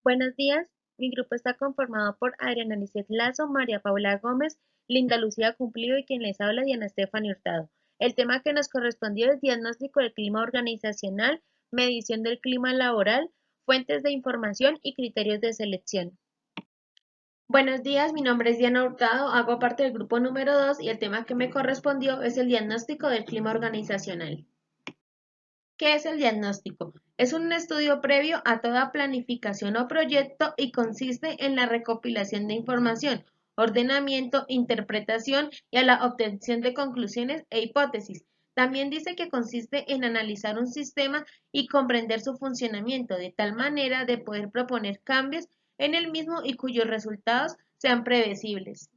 Buenos días, mi grupo está conformado por Adriana Lisset Lazo, María Paula Gómez, Linda Lucía Cumplido y quien les habla Diana Estefany Hurtado. El tema que nos correspondió es diagnóstico del clima organizacional, medición del clima laboral, fuentes de información y criterios de selección. Buenos días, mi nombre es Diana Hurtado, hago parte del grupo número 2 y el tema que me correspondió es el diagnóstico del clima organizacional. ¿Qué es el diagnóstico? Es un estudio previo a toda planificación o proyecto y consiste en la recopilación de información, ordenamiento, interpretación y a la obtención de conclusiones e hipótesis. También dice que consiste en analizar un sistema y comprender su funcionamiento de tal manera de poder proponer cambios en el mismo y cuyos resultados sean predecibles.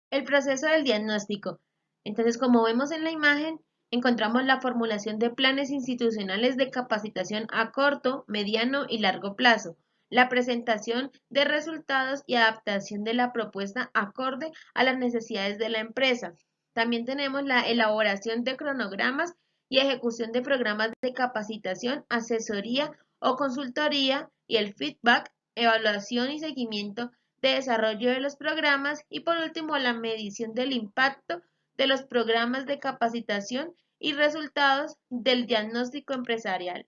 El proceso del diagnóstico. Entonces, como vemos en la imagen, encontramos la formulación de planes institucionales de capacitación a corto, mediano y largo plazo, la presentación de resultados y adaptación de la propuesta acorde a las necesidades de la empresa. También tenemos la elaboración de cronogramas y ejecución de programas de capacitación, asesoría o consultoría y el feedback, evaluación y seguimiento de desarrollo de los programas y por último la medición del impacto de los programas de capacitación y resultados del diagnóstico empresarial.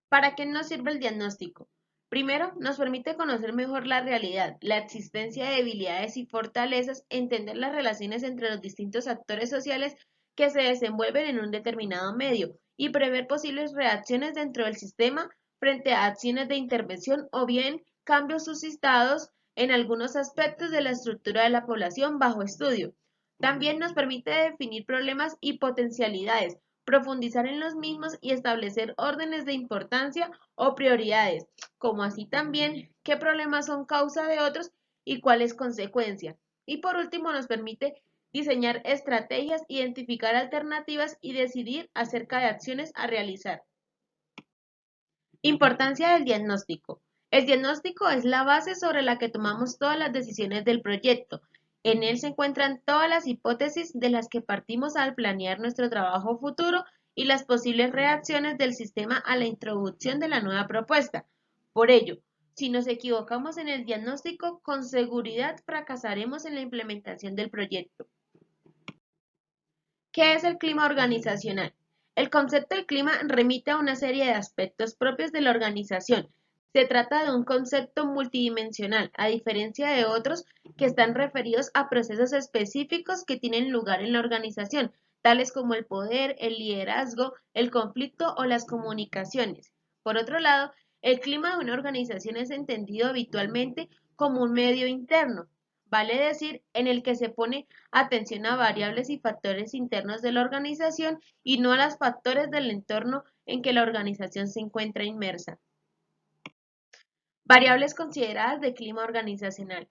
¿Para qué nos sirve el diagnóstico? Primero, nos permite conocer mejor la realidad, la existencia de debilidades y fortalezas, entender las relaciones entre los distintos actores sociales que se desenvuelven en un determinado medio y prever posibles reacciones dentro del sistema frente a acciones de intervención o bien cambios suscitados en algunos aspectos de la estructura de la población bajo estudio. También nos permite definir problemas y potencialidades, profundizar en los mismos y establecer órdenes de importancia o prioridades, como así también qué problemas son causa de otros y cuál es consecuencia. Y por último nos permite diseñar estrategias, identificar alternativas y decidir acerca de acciones a realizar. Importancia del diagnóstico. El diagnóstico es la base sobre la que tomamos todas las decisiones del proyecto. En él se encuentran todas las hipótesis de las que partimos al planear nuestro trabajo futuro y las posibles reacciones del sistema a la introducción de la nueva propuesta. Por ello, si nos equivocamos en el diagnóstico, con seguridad fracasaremos en la implementación del proyecto. ¿Qué es el clima organizacional? El concepto del clima remite a una serie de aspectos propios de la organización. Se trata de un concepto multidimensional, a diferencia de otros que están referidos a procesos específicos que tienen lugar en la organización, tales como el poder, el liderazgo, el conflicto o las comunicaciones. Por otro lado, el clima de una organización es entendido habitualmente como un medio interno, vale decir, en el que se pone atención a variables y factores internos de la organización y no a los factores del entorno en que la organización se encuentra inmersa. Variables consideradas de clima organizacional.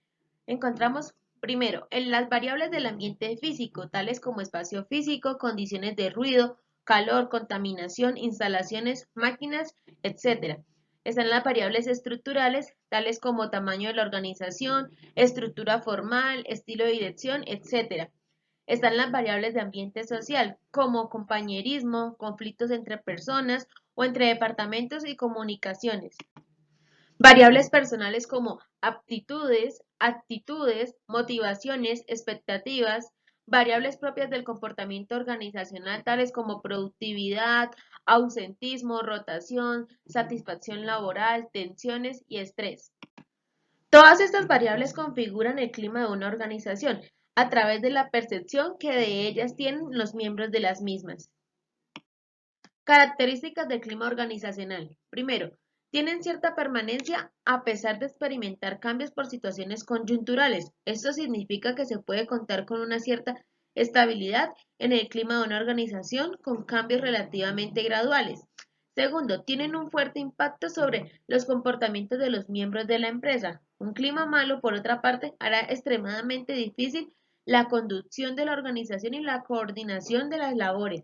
Encontramos primero en las variables del ambiente físico, tales como espacio físico, condiciones de ruido, calor, contaminación, instalaciones, máquinas, etc. Están las variables estructurales, tales como tamaño de la organización, estructura formal, estilo de dirección, etc. Están las variables de ambiente social, como compañerismo, conflictos entre personas o entre departamentos y comunicaciones. Variables personales como aptitudes, actitudes, motivaciones, expectativas, variables propias del comportamiento organizacional tales como productividad, ausentismo, rotación, satisfacción laboral, tensiones y estrés. Todas estas variables configuran el clima de una organización a través de la percepción que de ellas tienen los miembros de las mismas. Características del clima organizacional. Primero, tienen cierta permanencia a pesar de experimentar cambios por situaciones coyunturales. Esto significa que se puede contar con una cierta estabilidad en el clima de una organización con cambios relativamente graduales. Segundo, tienen un fuerte impacto sobre los comportamientos de los miembros de la empresa. Un clima malo, por otra parte, hará extremadamente difícil la conducción de la organización y la coordinación de las labores.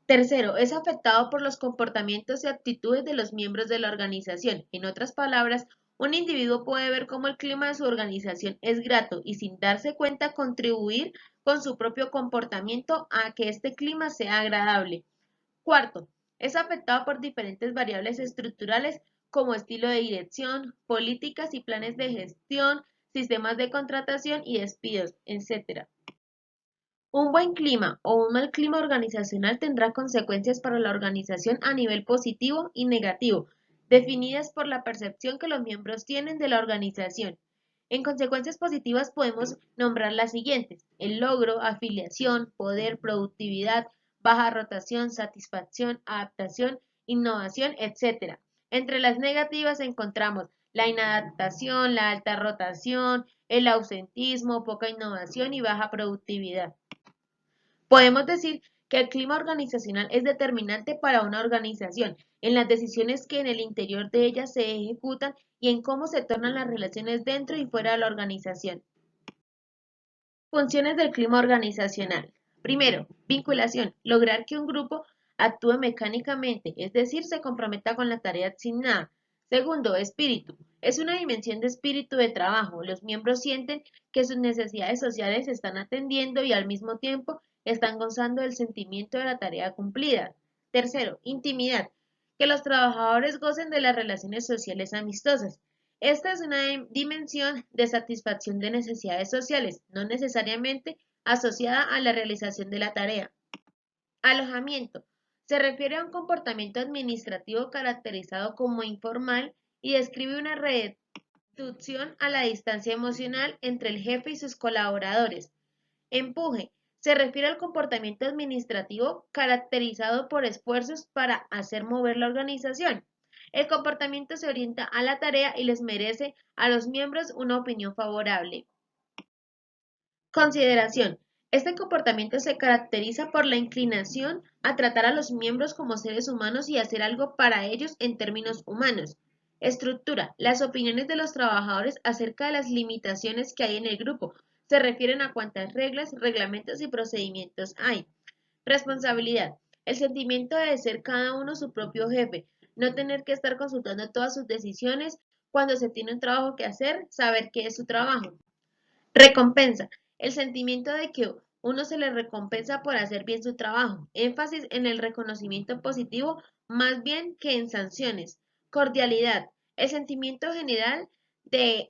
Tercero, es afectado por los comportamientos y actitudes de los miembros de la organización. En otras palabras, un individuo puede ver cómo el clima de su organización es grato y sin darse cuenta contribuir con su propio comportamiento a que este clima sea agradable. Cuarto, es afectado por diferentes variables estructurales como estilo de dirección, políticas y planes de gestión, sistemas de contratación y despidos, etc. Un buen clima o un mal clima organizacional tendrá consecuencias para la organización a nivel positivo y negativo, definidas por la percepción que los miembros tienen de la organización. En consecuencias positivas podemos nombrar las siguientes: el logro, afiliación, poder, productividad, baja rotación, satisfacción, adaptación, innovación, etc. Entre las negativas encontramos la inadaptación, la alta rotación, el ausentismo, poca innovación y baja productividad. Podemos decir que el clima organizacional es determinante para una organización, en las decisiones que en el interior de ella se ejecutan y en cómo se tornan las relaciones dentro y fuera de la organización. Funciones del clima organizacional. Primero, vinculación. Lograr que un grupo actúe mecánicamente, es decir, se comprometa con la tarea asignada. Segundo, espíritu. Es una dimensión de espíritu de trabajo. Los miembros sienten que sus necesidades sociales se están atendiendo y al mismo tiempo están gozando del sentimiento de la tarea cumplida. Tercero, intimidad. Que los trabajadores gocen de las relaciones sociales amistosas. Esta es una dimensión de satisfacción de necesidades sociales, no necesariamente asociada a la realización de la tarea. Alojamiento. Se refiere a un comportamiento administrativo caracterizado como informal y describe una reducción a la distancia emocional entre el jefe y sus colaboradores. Empuje. Se refiere al comportamiento administrativo caracterizado por esfuerzos para hacer mover la organización. El comportamiento se orienta a la tarea y les merece a los miembros una opinión favorable. Consideración. Este comportamiento se caracteriza por la inclinación a tratar a los miembros como seres humanos y hacer algo para ellos en términos humanos. Estructura. Las opiniones de los trabajadores acerca de las limitaciones que hay en el grupo se refieren a cuántas reglas, reglamentos y procedimientos hay. Responsabilidad. El sentimiento de ser cada uno su propio jefe, no tener que estar consultando todas sus decisiones cuando se tiene un trabajo que hacer, saber qué es su trabajo. Recompensa. El sentimiento de que uno se le recompensa por hacer bien su trabajo. Énfasis en el reconocimiento positivo más bien que en sanciones. Cordialidad. El sentimiento general de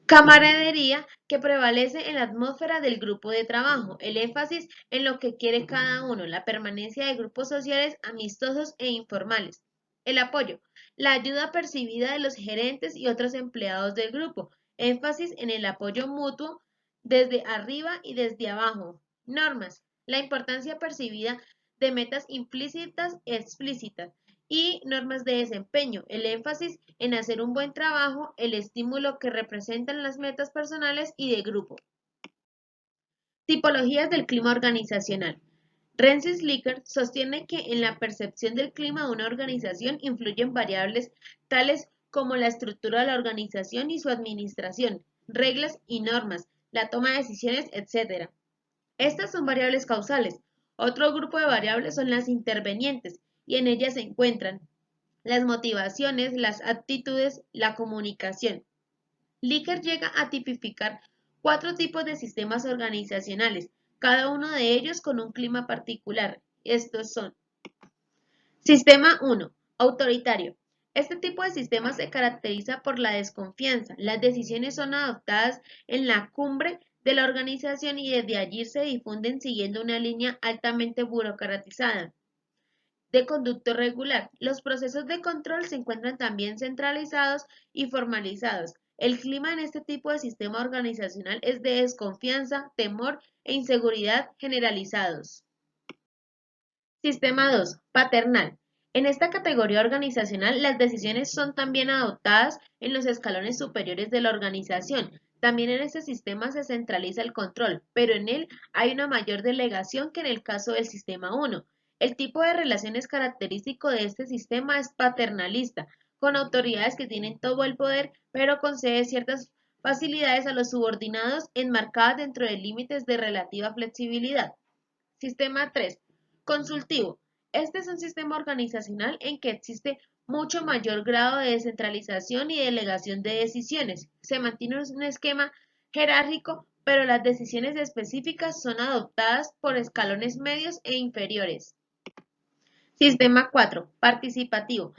camaradería que prevalece en la atmósfera del grupo de trabajo. El énfasis en lo que quiere cada uno. La permanencia de grupos sociales amistosos e informales. El apoyo. La ayuda percibida de los gerentes y otros empleados del grupo. Énfasis en el apoyo mutuo desde arriba y desde abajo. Normas. La importancia percibida de metas implícitas y explícitas y normas de desempeño. El énfasis en hacer un buen trabajo, el estímulo que representan las metas personales y de grupo. Tipologías del clima organizacional. Renzi Slicker sostiene que en la percepción del clima de una organización influyen variables tales como la estructura de la organización y su administración, reglas y normas, la toma de decisiones, etc. Estas son variables causales. Otro grupo de variables son las intervenientes, y en ellas se encuentran las motivaciones, las actitudes, la comunicación. Likert llega a tipificar 4 tipos de sistemas organizacionales, cada uno de ellos con un clima particular. Estos son: Sistema 1. Autoritario. Este tipo de sistema se caracteriza por la desconfianza. Las decisiones son adoptadas en la cumbre de la organización y desde allí se difunden siguiendo una línea altamente burocratizada. De conducto regular. Los procesos de control se encuentran también centralizados y formalizados. El clima en este tipo de sistema organizacional es de desconfianza, temor e inseguridad generalizados. Sistema 2. Paternal. En esta categoría organizacional, las decisiones son también adoptadas en los escalones superiores de la organización. También en este sistema se centraliza el control, pero en él hay una mayor delegación que en el caso del sistema 1. El tipo de relaciones característico de este sistema es paternalista, con autoridades que tienen todo el poder, pero concede ciertas facilidades a los subordinados enmarcadas dentro de límites de relativa flexibilidad. Sistema 3. Consultivo. Este es un sistema organizacional en que existe mucho mayor grado de descentralización y delegación de decisiones. Se mantiene un esquema jerárquico, pero las decisiones específicas son adoptadas por escalones medios e inferiores. Sistema 4. Participativo.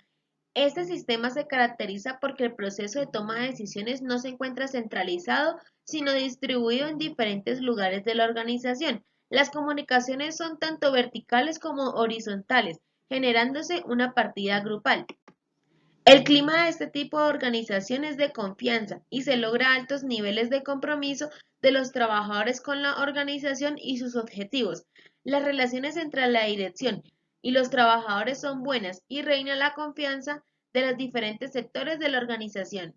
Este sistema se caracteriza porque el proceso de toma de decisiones no se encuentra centralizado, sino distribuido en diferentes lugares de la organización. Las comunicaciones son tanto verticales como horizontales, generándose una partida grupal. El clima de este tipo de organización es de confianza y se logra altos niveles de compromiso de los trabajadores con la organización y sus objetivos. Las relaciones entre la dirección y los trabajadores son buenas y reina la confianza de los diferentes sectores de la organización.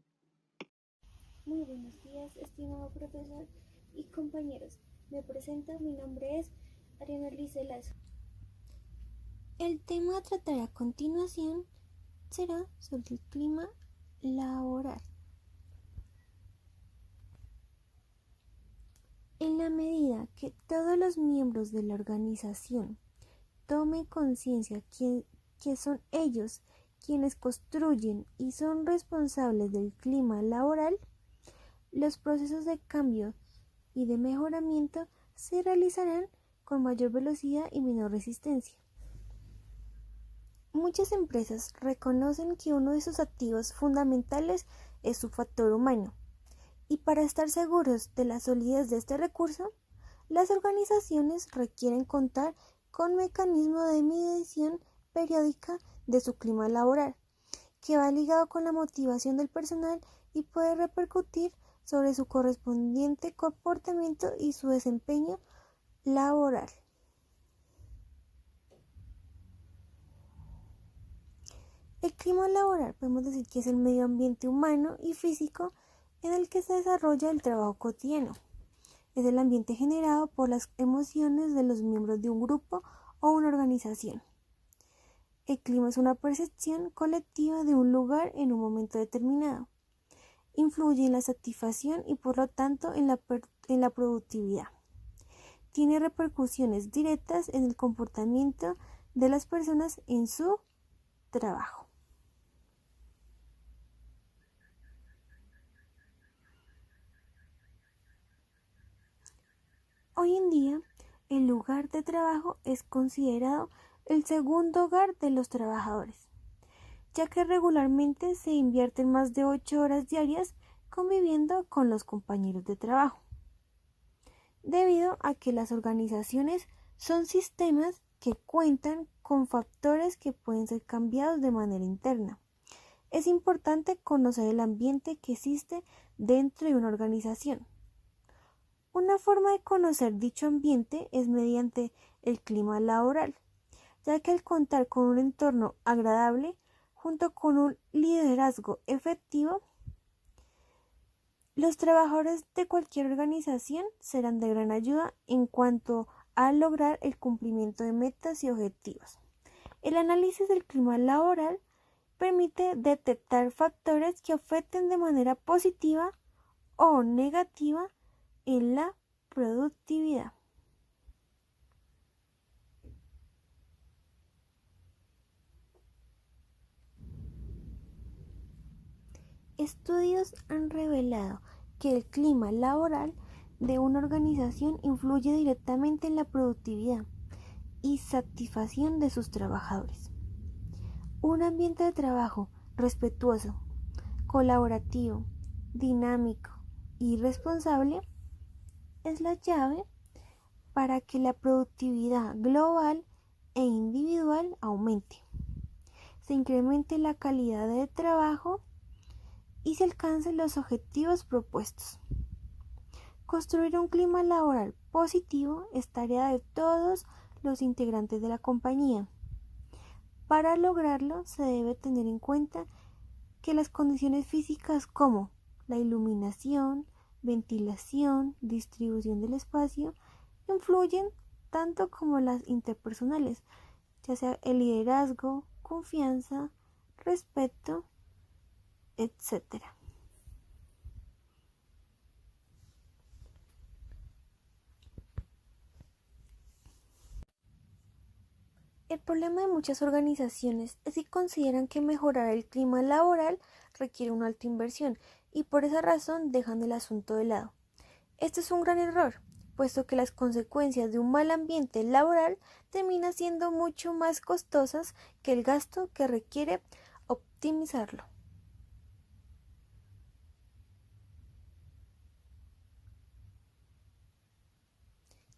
Muy buenos días, estimado profesor y compañeros. Me presento, mi nombre es Ariana Lice Lazo. El tema a tratar a continuación será sobre el clima laboral. En la medida que todos los miembros de la organización tomen conciencia que son ellos quienes construyen y son responsables del clima laboral, los procesos de cambio y de mejoramiento se realizarán con mayor velocidad y menor resistencia. Muchas empresas reconocen que uno de sus activos fundamentales es su factor humano, y para estar seguros de la solidez de este recurso, las organizaciones requieren contar con mecanismos de medición periódica de su clima laboral, que va ligado con la motivación del personal y puede repercutir sobre su correspondiente comportamiento y su desempeño laboral. El clima laboral podemos decir que es el medio ambiente humano y físico en el que se desarrolla el trabajo cotidiano. Es el ambiente generado por las emociones de los miembros de un grupo o una organización. El clima es una percepción colectiva de un lugar en un momento determinado. Influye en la satisfacción y por lo tanto en la productividad. Tiene repercusiones directas en el comportamiento de las personas en su trabajo. Hoy en día, el lugar de trabajo es considerado el segundo hogar de los trabajadores, ya que regularmente se invierten más de 8 horas diarias conviviendo con los compañeros de trabajo, debido a que las organizaciones son sistemas que cuentan con factores que pueden ser cambiados de manera interna. Es importante conocer el ambiente que existe dentro de una organización. Una forma de conocer dicho ambiente es mediante el clima laboral, ya que al contar con un entorno agradable, junto con un liderazgo efectivo, los trabajadores de cualquier organización serán de gran ayuda en cuanto a lograr el cumplimiento de metas y objetivos. El análisis del clima laboral permite detectar factores que afecten de manera positiva o negativa en la productividad. Estudios han revelado que el clima laboral de una organización influye directamente en la productividad y satisfacción de sus trabajadores. Un ambiente de trabajo respetuoso, colaborativo, dinámico y responsable es la llave para que la productividad global e individual aumente, se incremente la calidad de trabajo y se alcancen los objetivos propuestos. Construir un clima laboral positivo es tarea de todos los integrantes de la compañía. Para lograrlo se debe tener en cuenta que las condiciones físicas como la iluminación, ventilación, distribución del espacio influyen tanto como las interpersonales, ya sea el liderazgo, confianza, respeto, etc. El problema de muchas organizaciones es que consideran que mejorar el clima laboral requiere una alta inversión y por esa razón dejan el asunto de lado. Esto es un gran error, puesto que las consecuencias de un mal ambiente laboral terminan siendo mucho más costosas que el gasto que requiere optimizarlo.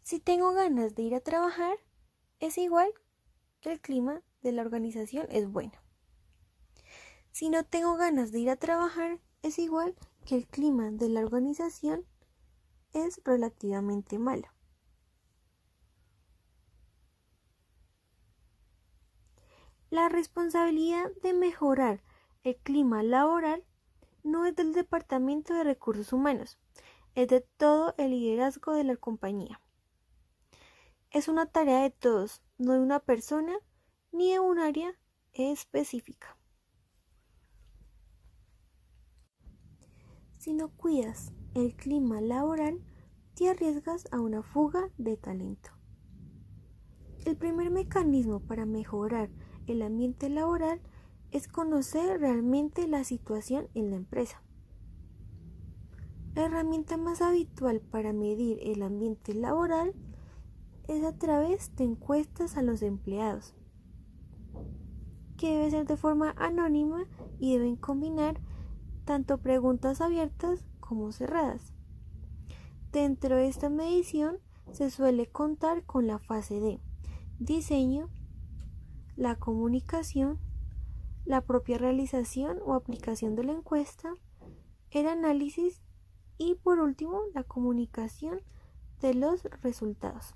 Si tengo ganas de ir a trabajar, es igual que el clima de la organización es bueno. Si no tengo ganas de ir a trabajar, es igual que el clima de la organización es relativamente malo. La responsabilidad de mejorar el clima laboral no es del Departamento de Recursos Humanos, es de todo el liderazgo de la compañía. Es una tarea de todos, no de una persona ni de un área específica. Si no cuidas el clima laboral, te arriesgas a una fuga de talento. El primer mecanismo para mejorar el ambiente laboral es conocer realmente la situación en la empresa. La herramienta más habitual para medir el ambiente laboral es a través de encuestas a los empleados, que debe ser de forma anónima y deben combinar tanto preguntas abiertas como cerradas. Dentro de esta medición se suele contar con la fase de diseño, la comunicación, la propia realización o aplicación de la encuesta, el análisis y por último la comunicación de los resultados.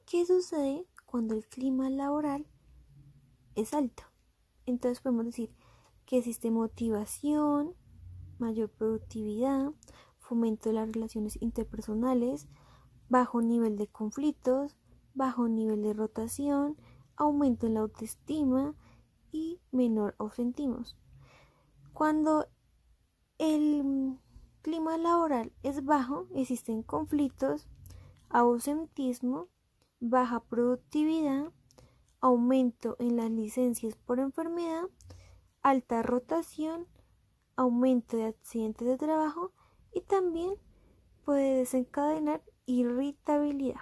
¿Qué sucede cuando el clima laboral es alto? Entonces podemos decir que existe motivación, mayor productividad, fomento de las relaciones interpersonales, bajo nivel de conflictos, bajo nivel de rotación, aumento en la autoestima y menor absentismo. Cuando el clima laboral es bajo, existen conflictos, ausentismo, baja productividad, aumento en las licencias por enfermedad, alta rotación, aumento de accidentes de trabajo y también puede desencadenar irritabilidad.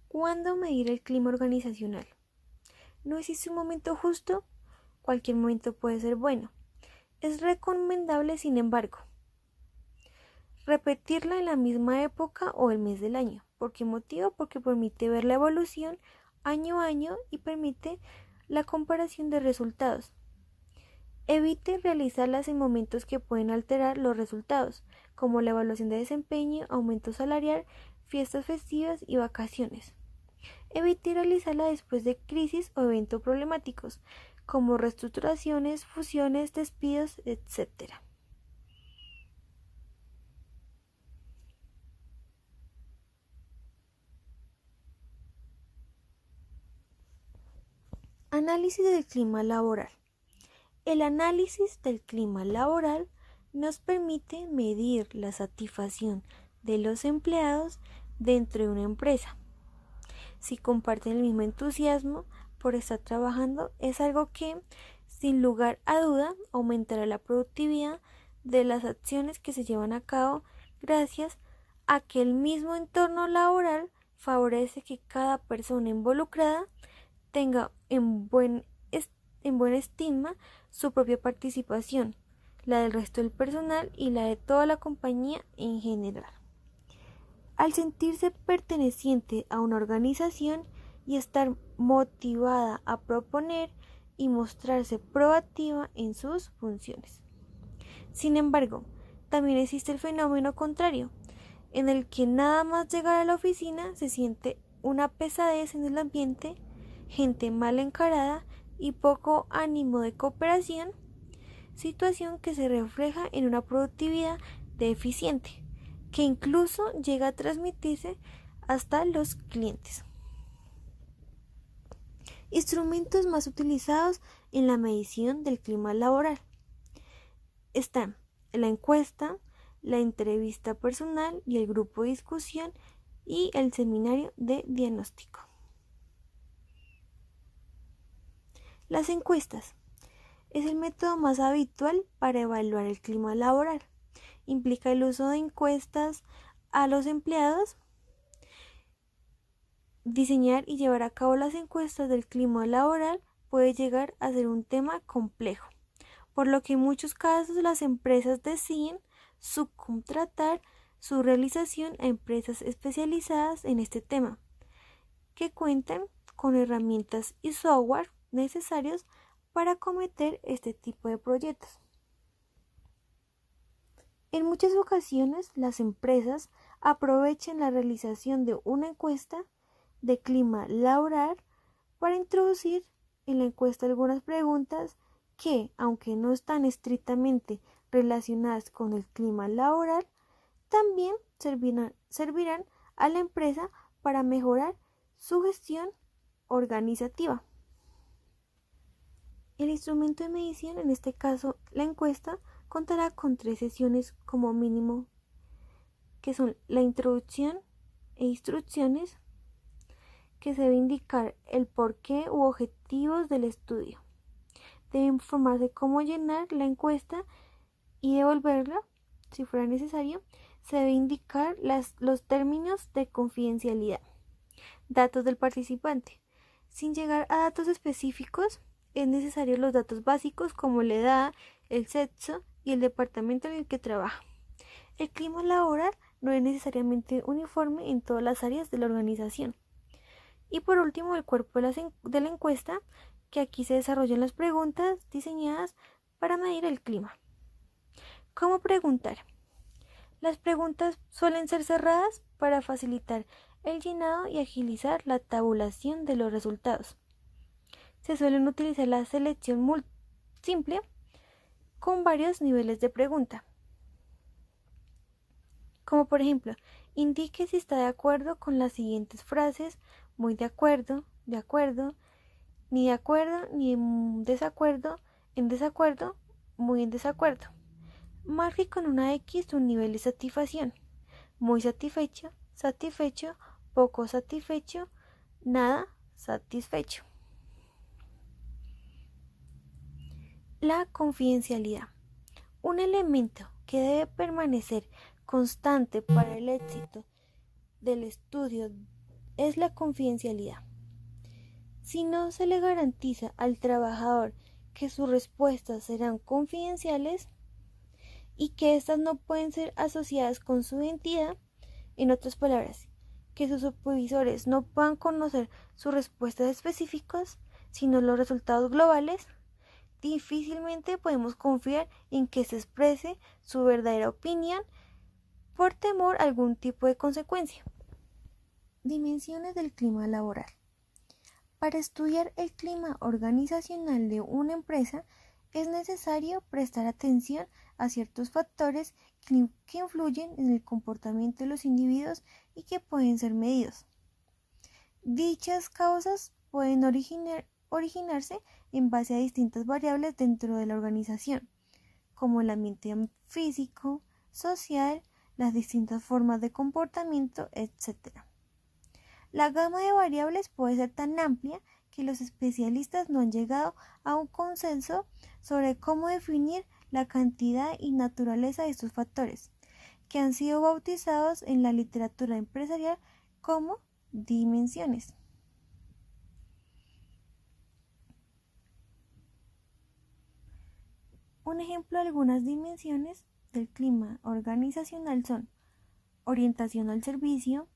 ¿Cuándo medir el clima organizacional? No existe un momento justo, cualquier momento puede ser bueno. Es recomendable, sin embargo, repetirla en la misma época o el mes del año. ¿Por qué motivo? Porque permite ver la evolución año a año y permite la comparación de resultados. Evite realizarlas en momentos que pueden alterar los resultados, como la evaluación de desempeño, aumento salarial, fiestas festivas y vacaciones. Evite realizarla después de crisis o eventos problemáticos, como reestructuraciones, fusiones, despidos, etc. Análisis del clima laboral. El análisis del clima laboral nos permite medir la satisfacción de los empleados dentro de una empresa. Si comparten el mismo entusiasmo por estar trabajando, es algo que, sin lugar a duda, aumentará la productividad de las acciones que se llevan a cabo gracias a que el mismo entorno laboral favorece que cada persona involucrada tenga en buena estima su propia participación, la del resto del personal y la de toda la compañía en general. Al sentirse perteneciente a una organización y estar motivada a proponer y mostrarse proactiva en sus funciones. Sin embargo, también existe el fenómeno contrario, en el que nada más llegar a la oficina se siente una pesadez en el ambiente, gente mal encarada y poco ánimo de cooperación, situación que se refleja en una productividad deficiente, que incluso llega a transmitirse hasta los clientes. Instrumentos más utilizados en la medición del clima laboral están la encuesta, la entrevista personal y el grupo de discusión y el seminario de diagnóstico. Las encuestas es el método más habitual para evaluar el clima laboral implica el uso de encuestas a los empleados. Diseñar y llevar a cabo las encuestas del clima laboral puede llegar a ser un tema complejo, por lo que en muchos casos las empresas deciden subcontratar su realización a empresas especializadas en este tema, que cuentan con herramientas y software necesarios para acometer este tipo de proyectos. En muchas ocasiones, las empresas aprovechan la realización de una encuesta de clima laboral para introducir en la encuesta algunas preguntas que, aunque no están estrictamente relacionadas con el clima laboral, también servirán a la empresa para mejorar su gestión organizativa. El instrumento de medición, en este caso la encuesta, contará con 3 sesiones como mínimo, que son la introducción e instrucciones, que se debe indicar el porqué u objetivos del estudio. Debe informarse cómo llenar la encuesta y devolverla, si fuera necesario. Se debe indicar los términos de confidencialidad. Datos del participante. Sin llegar a datos específicos, es necesario los datos básicos como la edad, el sexo y el departamento en el que trabaja. El clima laboral no es necesariamente uniforme en todas las áreas de la organización. Y por último, el cuerpo de la encuesta, que aquí se desarrollan las preguntas diseñadas para medir el clima. ¿Cómo preguntar? Las preguntas suelen ser cerradas para facilitar el llenado y agilizar la tabulación de los resultados. Se suelen utilizar la selección simple con varios niveles de pregunta. Como por ejemplo, indique si está de acuerdo con las siguientes frases: muy de acuerdo, ni en desacuerdo, muy en desacuerdo. Marque con una X un nivel de satisfacción: muy satisfecho, satisfecho, poco satisfecho, nada satisfecho. La confidencialidad. Un elemento que debe permanecer constante para el éxito del estudio es la confidencialidad. Si no se le garantiza al trabajador que sus respuestas serán confidenciales y que éstas no pueden ser asociadas con su identidad, en otras palabras, que sus supervisores no puedan conocer sus respuestas específicas, sino los resultados globales, difícilmente podemos confiar en que se exprese su verdadera opinión por temor a algún tipo de consecuencia. Dimensiones del clima laboral. Para estudiar el clima organizacional de una empresa es necesario prestar atención a ciertos factores que influyen en el comportamiento de los individuos y que pueden ser medidos. Dichas causas pueden originarse en base a distintas variables dentro de la organización, como el ambiente físico, social, las distintas formas de comportamiento, etc. La gama de variables puede ser tan amplia que los especialistas no han llegado a un consenso sobre cómo definir la cantidad y naturaleza de estos factores, que han sido bautizados en la literatura empresarial como dimensiones. Un ejemplo de algunas dimensiones del clima organizacional son: orientación al servicio,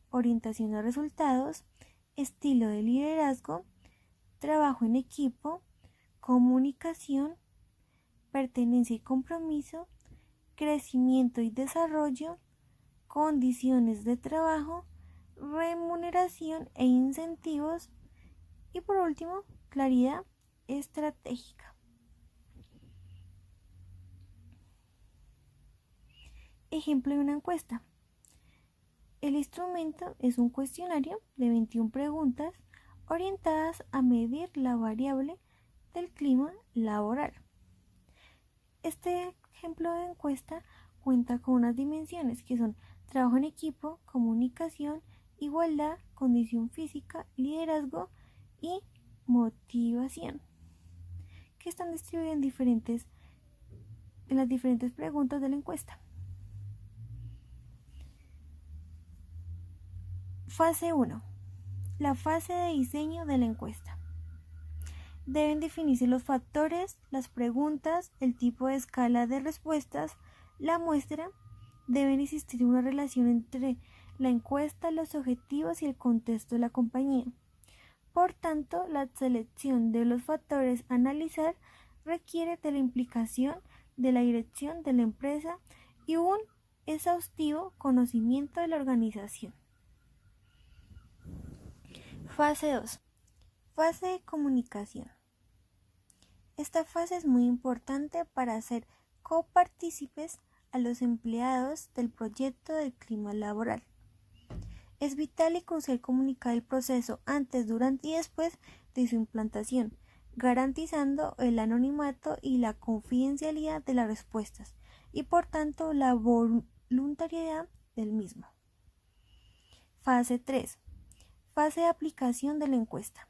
orientación a resultados, estilo de liderazgo, trabajo en equipo, comunicación, pertenencia y compromiso, crecimiento y desarrollo, condiciones de trabajo, remuneración e incentivos, y por último, claridad estratégica. Ejemplo de una encuesta. El instrumento es un cuestionario de 21 preguntas orientadas a medir la variable del clima laboral. Este ejemplo de encuesta cuenta con unas dimensiones que son trabajo en equipo, comunicación, igualdad, condición física, liderazgo y motivación, que están distribuidas en las diferentes preguntas de la encuesta. Fase 1. La fase de diseño de la encuesta. Deben definirse los factores, las preguntas, el tipo de escala de respuestas, la muestra. Deben existir una relación entre la encuesta, los objetivos y el contexto de la compañía. Por tanto, la selección de los factores a analizar requiere de la implicación de la dirección de la empresa y un exhaustivo conocimiento de la organización. Fase 2. Fase de comunicación. Esta fase es muy importante para hacer copartícipes a los empleados del proyecto del clima laboral. Es vital y crucial comunicar el proceso antes, durante y después de su implantación, garantizando el anonimato y la confidencialidad de las respuestas y por tanto la voluntariedad del mismo. Fase 3. Fase de aplicación de la encuesta.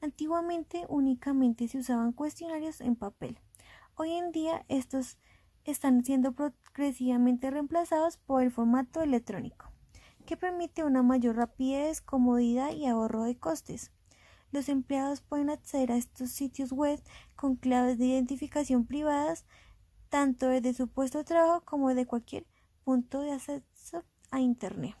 Antiguamente únicamente se usaban cuestionarios en papel. Hoy en día estos están siendo progresivamente reemplazados por el formato electrónico, que permite una mayor rapidez, comodidad y ahorro de costes. Los empleados pueden acceder a estos sitios web con claves de identificación privadas, tanto desde su puesto de trabajo como desde cualquier punto de acceso a Internet.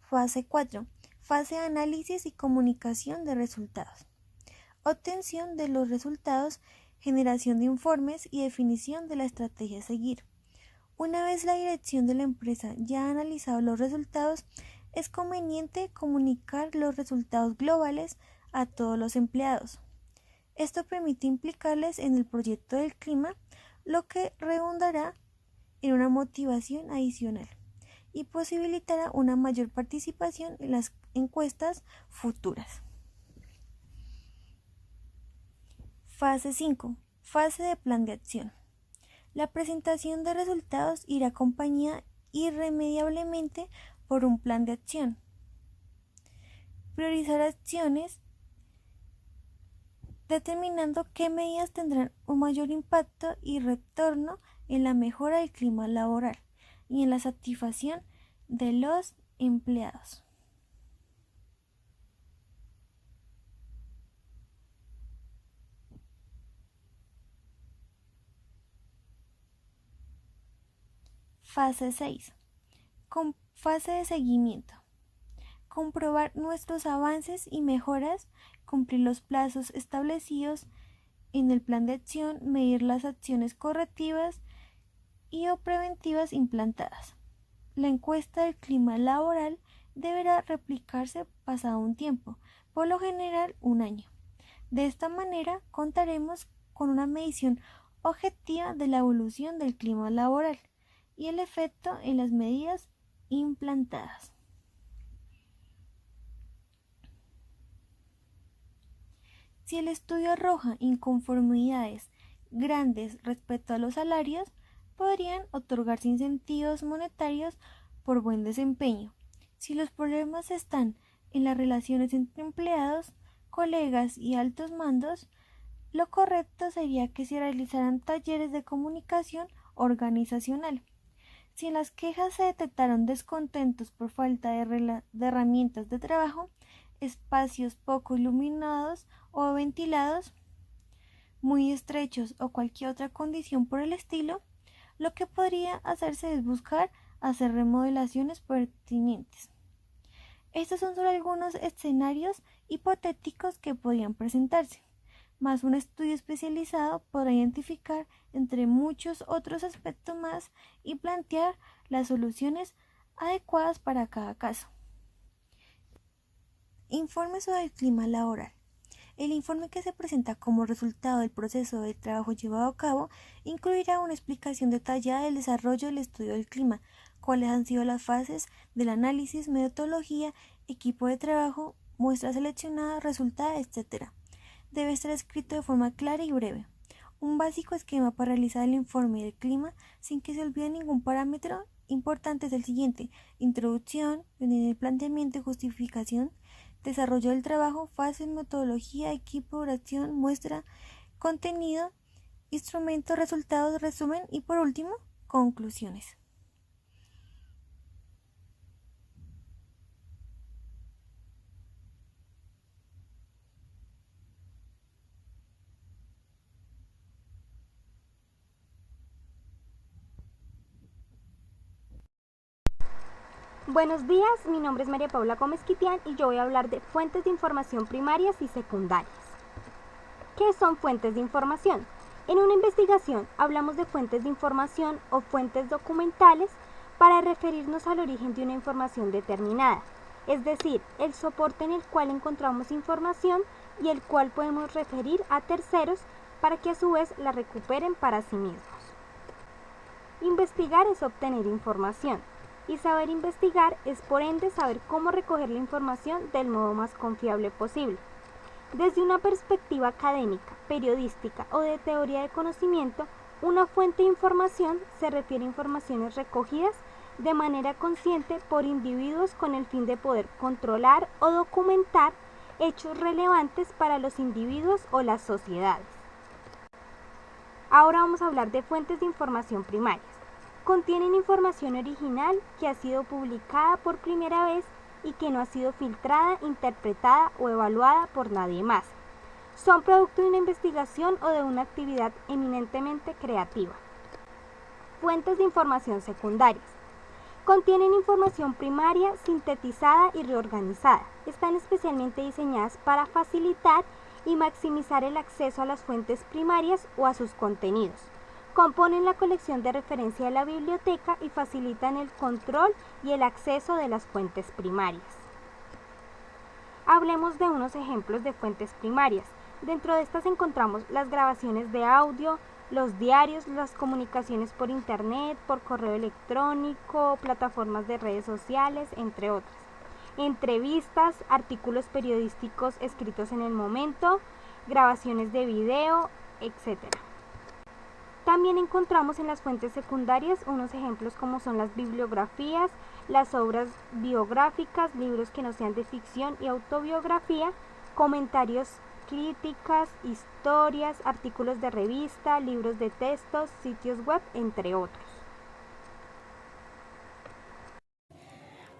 Fase 4. Fase de análisis y comunicación de resultados. Obtención de los resultados, generación de informes y definición de la estrategia a seguir. Una vez la dirección de la empresa ya ha analizado los resultados, es conveniente comunicar los resultados globales a todos los empleados. Esto permite implicarles en el proyecto del clima, lo que redundará en una motivación adicional y posibilitará una mayor participación en las encuestas futuras. Fase 5. Fase de plan de acción. La presentación de resultados irá acompañada irremediablemente por un plan de acción. Priorizar acciones determinando qué medidas tendrán un mayor impacto y retorno en la mejora del clima laboral y en la satisfacción de los empleados. Fase 6. Fase de seguimiento. Comprobar nuestros avances y mejoras, cumplir los plazos establecidos en el plan de acción, medir las acciones correctivas y o preventivas implantadas. La encuesta del clima laboral deberá replicarse pasado un tiempo, por lo general un año. De esta manera contaremos con una medición objetiva de la evolución del clima laboral y el efecto en las medidas implantadas. Si el estudio arroja inconformidades grandes respecto a los salarios, podrían otorgarse incentivos monetarios por buen desempeño. Si los problemas están en las relaciones entre empleados, colegas y altos mandos, lo correcto sería que se realizaran talleres de comunicación organizacional. Si en las quejas se detectaron descontentos por falta de herramientas de trabajo, espacios poco iluminados o ventilados, muy estrechos o cualquier otra condición por el estilo, lo que podría hacerse es buscar hacer remodelaciones pertinentes. Estos son solo algunos escenarios hipotéticos que podrían presentarse, más un estudio especializado podrá identificar entre muchos otros aspectos más y plantear las soluciones adecuadas para cada caso. Informe sobre el clima laboral. El informe que se presenta como resultado del proceso de trabajo llevado a cabo incluirá una explicación detallada del desarrollo del estudio del clima, cuáles han sido las fases del análisis, metodología, equipo de trabajo, muestras seleccionadas, resultados, etc. Debe estar escrito de forma clara y breve. Un básico esquema para realizar el informe del clima sin que se olvide ningún parámetro importante es el siguiente: introducción, planteamiento y justificación, desarrollo del trabajo, fases, metodología, equipo, duración, muestra, contenido, instrumentos, resultados, resumen y por último, Conclusiones. Buenos días, mi nombre es María Paula Gómez Quitián y yo voy a hablar de fuentes de información primarias y secundarias. ¿Qué son fuentes de información? En una investigación hablamos de fuentes de información o fuentes documentales para referirnos al origen de una información determinada, es decir, el soporte en el cual encontramos información y el cual podemos referir a terceros para que a su vez la recuperen para sí mismos. Investigar es obtener información. Y saber investigar es por ende saber cómo recoger la información del modo más confiable posible. Desde una perspectiva académica, periodística o de teoría de conocimiento, una fuente de información se refiere a informaciones recogidas de manera consciente por individuos con el fin de poder controlar o documentar hechos relevantes para los individuos o las sociedades. Ahora vamos a hablar de fuentes de información primarias. Contienen información original que ha sido publicada por primera vez y que no ha sido filtrada, interpretada o evaluada por nadie más. Son producto de una investigación o de una actividad eminentemente creativa. Fuentes de información secundarias. Contienen información primaria sintetizada y reorganizada. Están especialmente diseñadas para facilitar y maximizar el acceso a las fuentes primarias o a sus contenidos. Componen la colección de referencia de la biblioteca y facilitan el control y el acceso de las fuentes primarias. Hablemos de unos ejemplos de fuentes primarias. Dentro de estas encontramos las grabaciones de audio, los diarios, las comunicaciones por internet, por correo electrónico, plataformas de redes sociales, entre otras. Entrevistas, artículos periodísticos escritos en el momento, grabaciones de video, etc. También encontramos en las fuentes secundarias unos ejemplos como son las bibliografías, las obras biográficas, libros que no sean de ficción y autobiografía, comentarios, críticas, historias, artículos de revista, libros de textos, sitios web, entre otros.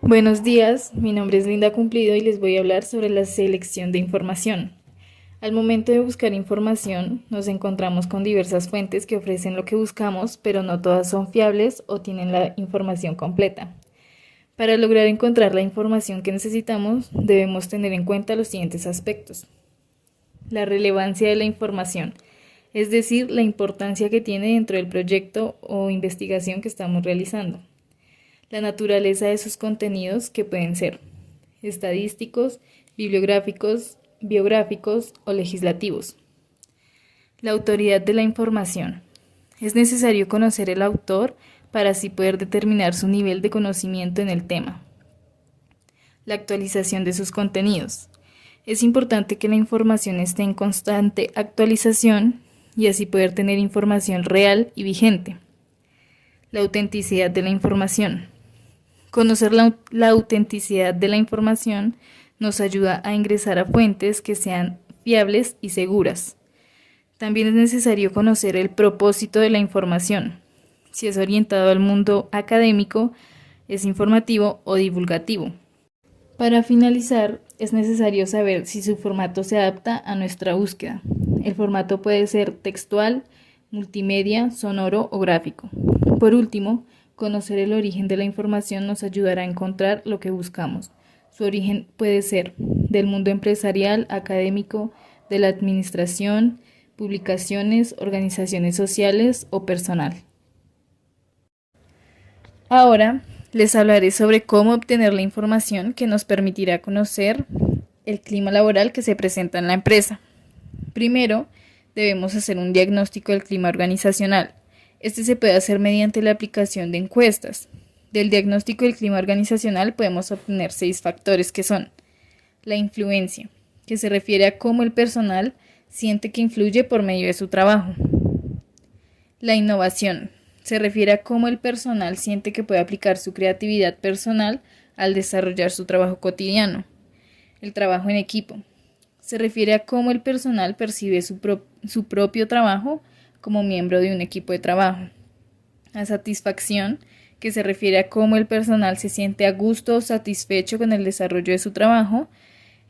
Buenos días, mi nombre es Linda Cumplido y les voy a hablar sobre la selección de información. Al momento de buscar información, nos encontramos con diversas fuentes que ofrecen lo que buscamos, pero no todas son fiables o tienen la información completa. Para lograr encontrar la información que necesitamos, debemos tener en cuenta los siguientes aspectos. La relevancia de la información, es decir, la importancia que tiene dentro del proyecto o investigación que estamos realizando. La naturaleza de sus contenidos, que pueden ser estadísticos, bibliográficos, biográficos o legislativos. La autoridad de la información. Es necesario conocer el autor para así poder determinar su nivel de conocimiento en el tema. La actualización de sus contenidos. Es importante que la información esté en constante actualización y así poder tener información real y vigente. La autenticidad de la información. Conocer la autenticidad de la información nos ayuda a ingresar a fuentes que sean fiables y seguras. También es necesario conocer el propósito de la información, si es orientado al mundo académico, es informativo o divulgativo. Para finalizar, es necesario saber si su formato se adapta a nuestra búsqueda. El formato puede ser textual, multimedia, sonoro o gráfico. Por último, conocer el origen de la información nos ayudará a encontrar lo que buscamos. Su origen puede ser del mundo empresarial, académico, de la administración, publicaciones, organizaciones sociales o personal. Ahora les hablaré sobre cómo obtener la información que nos permitirá conocer el clima laboral que se presenta en la empresa. Primero, debemos hacer un diagnóstico del clima organizacional. Este se puede hacer mediante la aplicación de encuestas. Del diagnóstico del clima organizacional podemos obtener 6 factores que son: la influencia, que se refiere a cómo el personal siente que influye por medio de su trabajo. La innovación, se refiere a cómo el personal siente que puede aplicar su creatividad personal al desarrollar su trabajo cotidiano. El trabajo en equipo, se refiere a cómo el personal percibe su propio trabajo como miembro de un equipo de trabajo. a satisfacción, que se refiere a cómo el personal se siente a gusto o satisfecho con el desarrollo de su trabajo,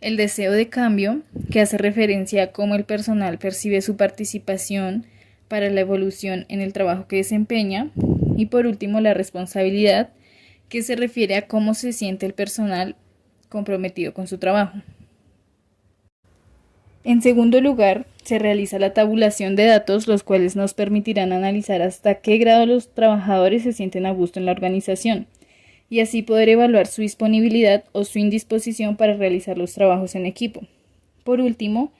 el deseo de cambio, que hace referencia a cómo el personal percibe su participación para la evolución en el trabajo que desempeña, y por último la responsabilidad, que se refiere a cómo se siente el personal comprometido con su trabajo. En segundo lugar, se realiza la tabulación de datos, los cuales nos permitirán analizar hasta qué grado los trabajadores se sienten a gusto en la organización, y así poder evaluar su disponibilidad o su indisposición para realizar los trabajos en equipo. Por último,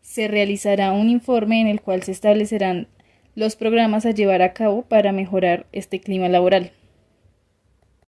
se realizará un informe en el cual se establecerán los programas a llevar a cabo para mejorar este clima laboral.